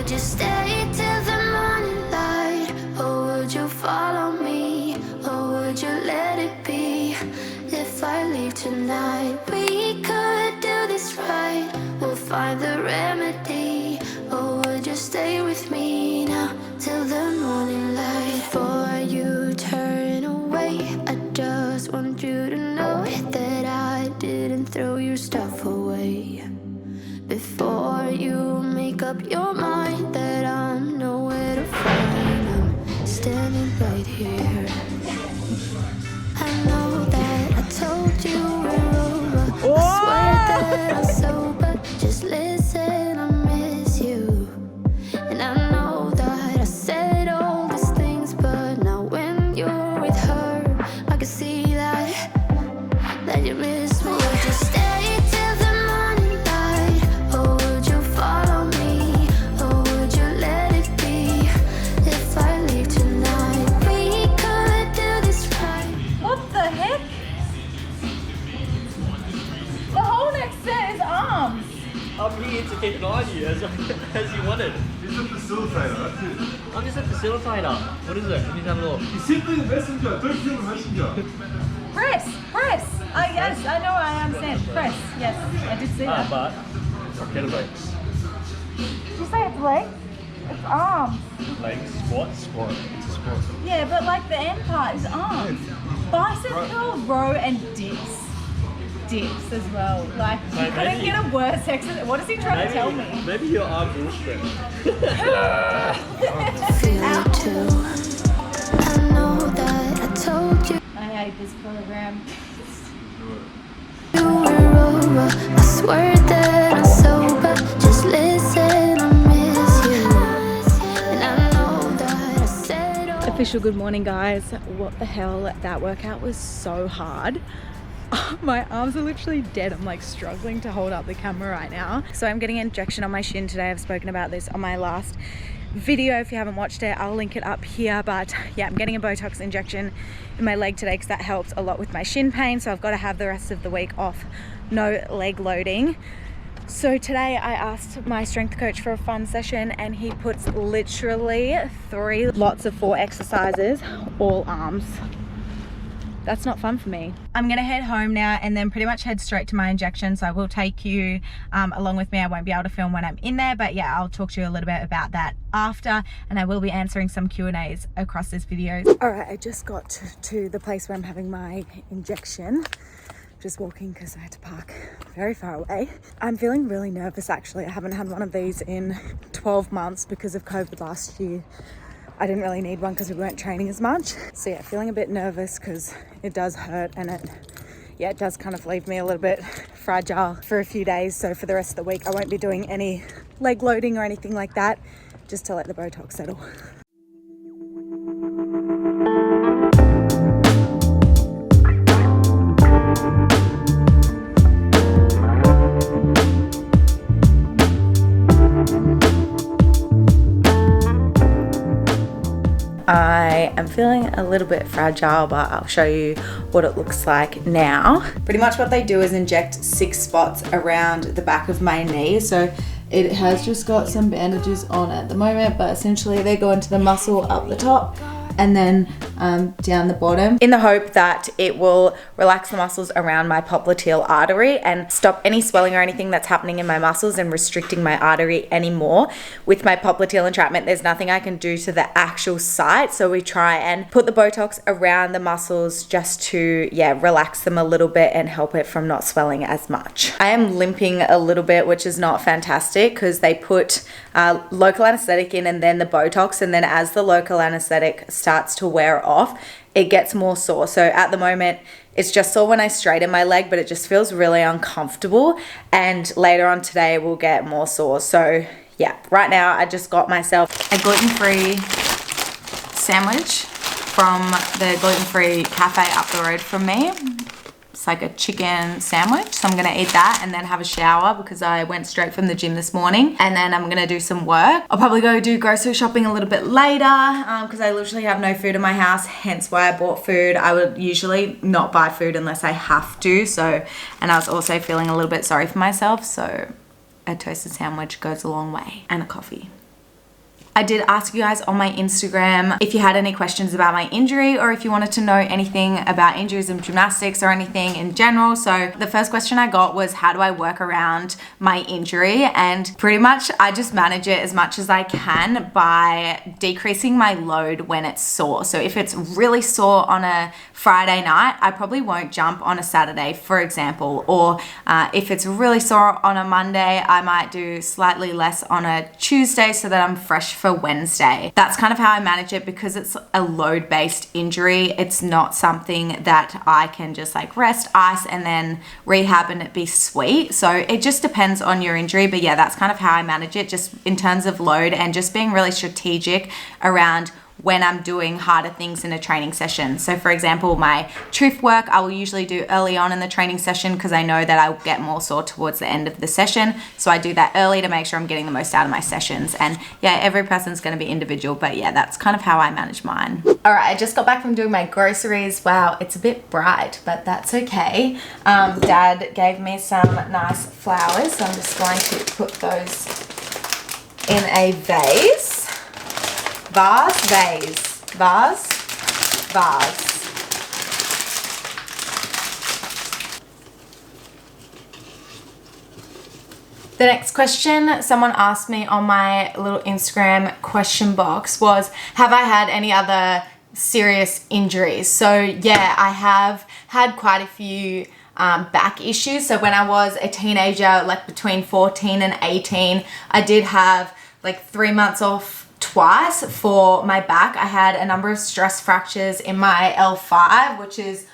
would you stay till the morning light? Or would you follow me? Or would you let it be? If I leave tonight, we could do this right. We'll find the remedy. Or would you stay with me now till the morning light? Before you turn away, I just want you to know that I didn't throw your stuff away. Before you make up your mind that I'm nowhere to find, I'm standing right here. I know that I told you we're over. I swear that I'm sober. Just listen, I miss you. And I know that I said all these things, but now when you're with her, I can see that you miss me. Would you stay till the morning light? Or would you follow me? Or would you let it be? If I leave tonight, we could do this right. What the heck? The whole next set is arms. I'm here to keep an eye on you as you wanted. He's a facilitator, that's it. I'm just a facilitator. What is it? Let me have a look. He's simply the messenger, don't kill the messenger. Press. Yes, I know, I understand. Press. Yes, I did see that. But kettlebell. Did you say it's legs? It's arms. Legs, squat. It's a squat. Yeah, but like the end part is arms. Bicep curls, row, and dips. Dips as well. Like, you Mate, couldn't maybe- get a worse exercise. What is he trying to tell me? Maybe your arms will strength. Feel it too. I know that I told you I hate this program. you were over. I swear that I'm sober. Just listen, I miss you. And I know that I said all. Official good morning, guys. What the hell? That workout was so hard. My arms are literally dead. I'm like struggling to hold up the camera right now. So I'm getting an injection on my shin today. I've spoken about this on my last video. If you haven't watched it, I'll link it up here. But yeah, I'm getting a Botox injection in my leg today because that helps a lot with my shin pain. So I've got to have the rest of the week off, no leg loading. So today I asked my strength coach for a fun session and he puts literally 3 lots of 4 exercises, all arms. That's not fun for me. I'm gonna head home now and then pretty much head straight to my injection. So I will take you along with me. I won't be able to film when I'm in there, but yeah, I'll talk to you a little bit about that after, and I will be answering some Q&As across this video. All right, I just got to the place where I'm having my injection. Just walking because I had to park very far away. I'm feeling really nervous actually. I haven't had one of these in 12 months because of COVID last year. I didn't really need one because we weren't training as much. So yeah, feeling a bit nervous because it does hurt and it does kind of leave me a little bit fragile for a few days. So for the rest of the week, I won't be doing any leg loading or anything like that, just to let the Botox settle. I am feeling a little bit fragile, but I'll show you what it looks like now. Pretty much what they do is inject 6 spots around the back of my knee. So it has just got some bandages on at the moment, but essentially they go into the muscle up the top and then down the bottom in the hope that it will relax the muscles around my popliteal artery and stop any swelling or anything that's happening in my muscles and restricting my artery anymore. With my popliteal entrapment, there's nothing I can do to the actual site, so we try and put the Botox around the muscles just to relax them a little bit and help it from not swelling as much. I am limping a little bit, which is not fantastic because they put local anesthetic in and then the Botox, and then as the local anesthetic starts to wear off, it gets more sore. So at the moment it's just sore when I straighten my leg, but it just feels really uncomfortable, and later on today we'll get more sore. So yeah, right now I just got myself a gluten-free sandwich from the gluten-free cafe up the road from me. It's like a chicken sandwich, so I'm gonna eat that and then have a shower because I went straight from the gym this morning, and then I'm gonna do some work. I'll probably go do grocery shopping a little bit later because I literally have no food in my house, hence why I bought food. I would usually not buy food unless I have to, and I was also feeling a little bit sorry for myself, so a toasted sandwich goes a long way, and a coffee. I did ask you guys on my Instagram if you had any questions about my injury or if you wanted to know anything about injuries in gymnastics or anything in general. So the first question I got was, how do I work around my injury? And pretty much I just manage it as much as I can by decreasing my load when it's sore. So if it's really sore on a Friday night, I probably won't jump on a Saturday, for example. Or if it's really sore on a Monday, I might do slightly less on a Tuesday so that I'm fresh for Wednesday. That's kind of how I manage it because it's a load-based injury. It's not something that I can just like rest, ice, and then rehab and it be sweet. So it just depends on your injury. But yeah, that's kind of how I manage it, just in terms of load and just being really strategic around when I'm doing harder things in a training session. So for example, my truth work, I will usually do early on in the training session because I know that I'll get more sore towards the end of the session. So I do that early to make sure I'm getting the most out of my sessions. And yeah, every person's gonna be individual, but yeah, that's kind of how I manage mine. All right, I just got back from doing my groceries. Wow, it's a bit bright, but that's okay. Dad gave me some nice flowers, so I'm just going to put those in a vase. Vase. The next question someone asked me on my little Instagram question box was, have I had any other serious injuries? So yeah, I have had quite a few back issues. So when I was a teenager, like between 14 and 18, I did have like 3 months off twice for my back. I had a number of stress fractures in my L5, which is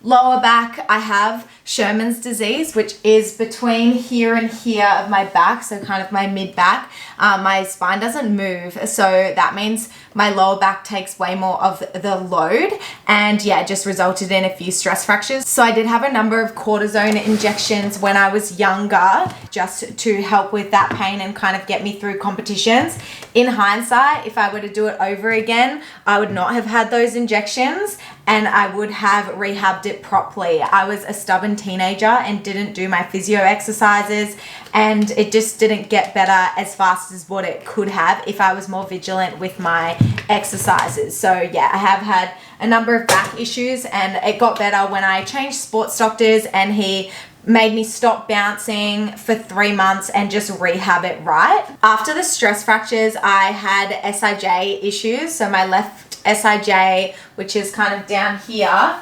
lower back. I have Sherman's disease, which is between here and here of my back, so kind of my mid back. My spine doesn't move, so that means my lower back takes way more of the load, and yeah, it just resulted in a few stress fractures. So I did have a number of cortisone injections when I was younger, just to help with that pain and kind of get me through competitions. In hindsight, if I were to do it over again, I would not have had those injections and I would have rehabbed it properly. I was a stubborn teenager and didn't do my physio exercises, and it just didn't get better as fast as what it could have if I was more vigilant with my exercises. So yeah, I have had a number of back issues, and it got better when I changed sports doctors and he made me stop bouncing for 3 months and just rehab it right. After the stress fractures, I had SIJ issues. So my left SIJ, which is kind of down here,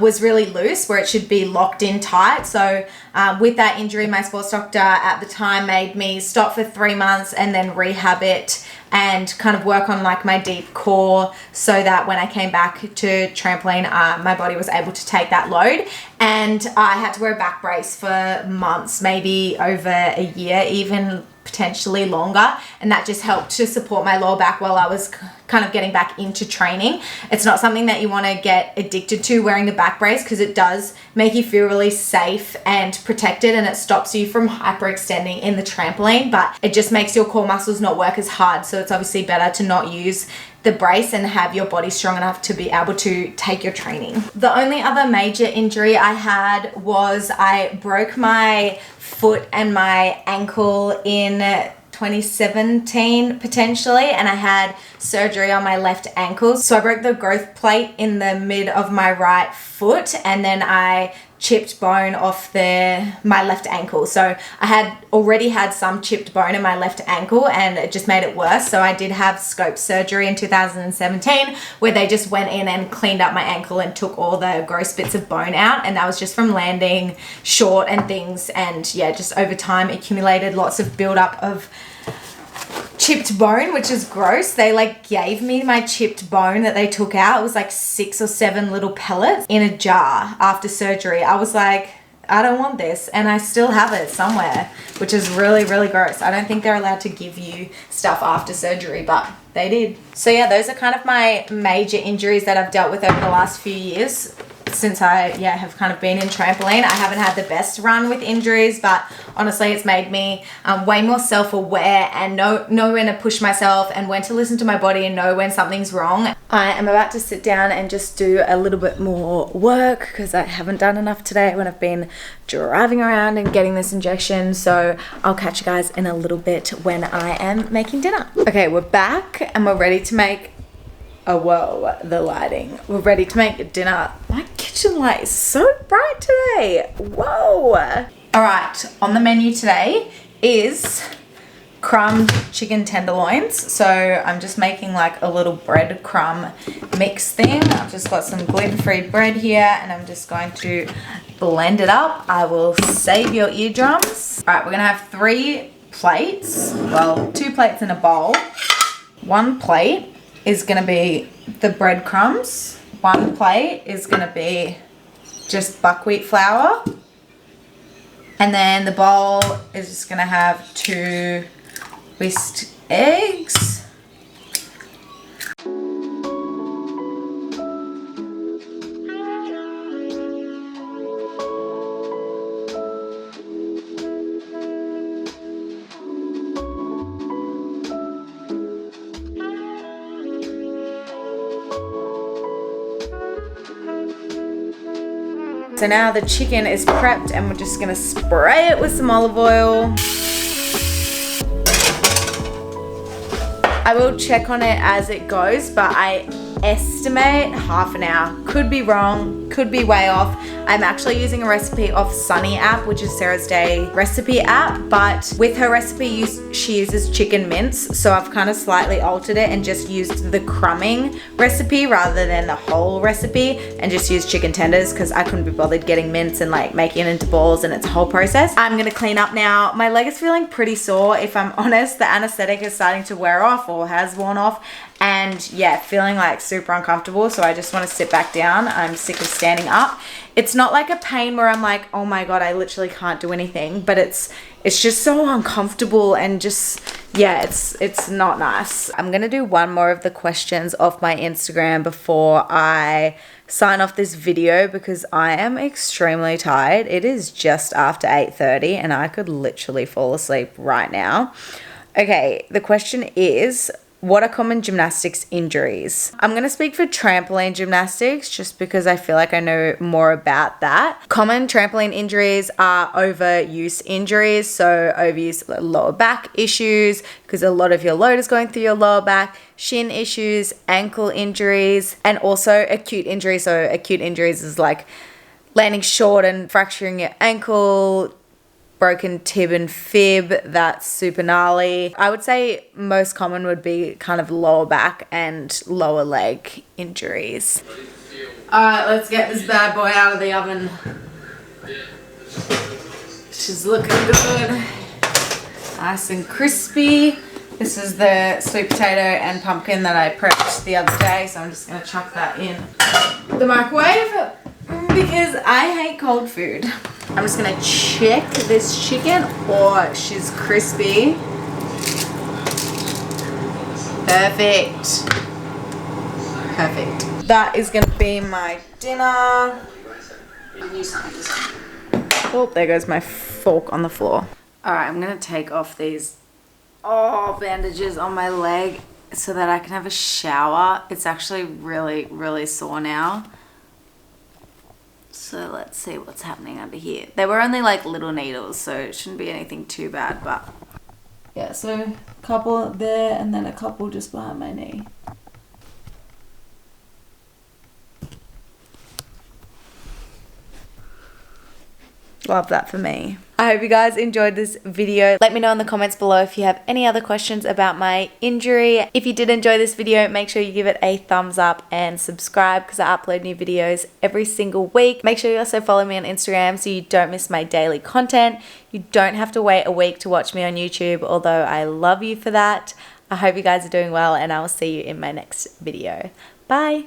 was really loose where it should be locked in tight. So with that injury, my sports doctor at the time made me stop for 3 months and then rehab it and kind of work on like my deep core so that when I came back to trampoline, my body was able to take that load. And I had to wear a back brace for months, maybe over a year, even potentially longer, and that just helped to support my lower back while I was kind of getting back into training. It's not something that you want to get addicted to, wearing a back brace, because it does make you feel really safe and protected, and it stops you from hyperextending in the trampoline, but it just makes your core muscles not work as hard. So it's obviously better to not use the brace and have your body strong enough to be able to take your training. The only other major injury I had was I broke my foot and my ankle in 2017 potentially, and I had surgery on my left ankle. So I broke the growth plate in the mid of my right foot, and then I chipped bone off my left ankle. So I had already had some chipped bone in my left ankle, and it just made it worse. So I did have scope surgery in 2017 where they just went in and cleaned up my ankle and took all the gross bits of bone out, and that was just from landing short and things, and yeah, just over time accumulated lots of buildup of chipped bone, which is gross. They like gave me my chipped bone that they took out. It was like 6 or 7 little pellets in a jar after surgery. I was like, I don't want this, and I still have it somewhere, which is really, really gross. I don't think they're allowed to give you stuff after surgery, but they did. So yeah, those are kind of my major injuries that I've dealt with over the last few years. since I have kind of been in trampoline. I haven't had the best run with injuries, but honestly it's made me way more self-aware and know when to push myself and when to listen to my body and know when something's wrong. I am about to sit down and just do a little bit more work because I haven't done enough today when I've been driving around and getting this injection. So I'll catch you guys in a little bit when I am making dinner. Okay, we're back and we're ready to make whoa, the lighting. We're ready to make dinner. My kitchen light is so bright today. Whoa. All right, on the menu today is crumbed chicken tenderloins. So I'm just making like a little breadcrumb mix thing. I've just got some gluten-free bread here and I'm just going to blend it up. I will save your eardrums. All right, we're gonna have 3 plates. Well, 2 plates in a bowl. 1 plate is gonna be the breadcrumbs. 1 plate is gonna be just buckwheat flour. And then the bowl is just gonna have 2 whisked eggs. So now the chicken is prepped and we're just gonna spray it with some olive oil. I will check on it as it goes, but I estimate half an hour. Could be wrong, could be way off. I'm actually using a recipe off Sunny app, which is Sarah's Day recipe app, but with her recipe, she uses chicken mince. So I've kind of slightly altered it and just used the crumbing recipe rather than the whole recipe and just used chicken tenders because I couldn't be bothered getting mince and like making it into balls and it's a whole process. I'm gonna clean up now. My leg is feeling pretty sore, if I'm honest. The anesthetic is starting to wear off or has worn off. And yeah, feeling like super uncomfortable. So I just want to sit back down. I'm sick of standing up. It's not like a pain where I'm like, oh my God, I literally can't do anything. But it's just so uncomfortable and just, yeah, it's not nice. I'm going to do one more of the questions off my Instagram before I sign off this video because I am extremely tired. It is just after 8:30 and I could literally fall asleep right now. Okay, the question is, what are common gymnastics injuries? I'm going to speak for trampoline gymnastics just because I feel like I know more about that. Common trampoline injuries are overuse injuries. So overuse lower back issues because a lot of your load is going through your lower back, shin issues, ankle injuries, and also acute injuries. So acute injuries is like landing short and fracturing your ankle, broken tib and fib. That's super gnarly. I would say most common would be kind of lower back and lower leg injuries. Alright, let's get this bad boy out of the oven. She's looking good. Nice and crispy. This is the sweet potato and pumpkin that I prepped the other day, so I'm just going to chuck that in the microwave because I hate cold food. I'm just gonna check this chicken. Oh, she's crispy. Perfect. Perfect. That is gonna be my dinner. Oh, there goes my fork on the floor. All right, I'm gonna take off these bandages on my leg so that I can have a shower. It's actually really, really sore now. So let's see what's happening under here. They were only like little needles, so it shouldn't be anything too bad, but yeah, so a couple there and then a couple just behind my knee. Love that for me. I hope you guys enjoyed this video. Let me know in the comments below if you have any other questions about my injury. If you did enjoy this video, make sure you give it a thumbs up and subscribe because I upload new videos every single week. Make sure you also follow me on Instagram so you don't miss my daily content. You don't have to wait a week to watch me on YouTube, although I love you for that. I hope you guys are doing well and I will see you in my next video. Bye.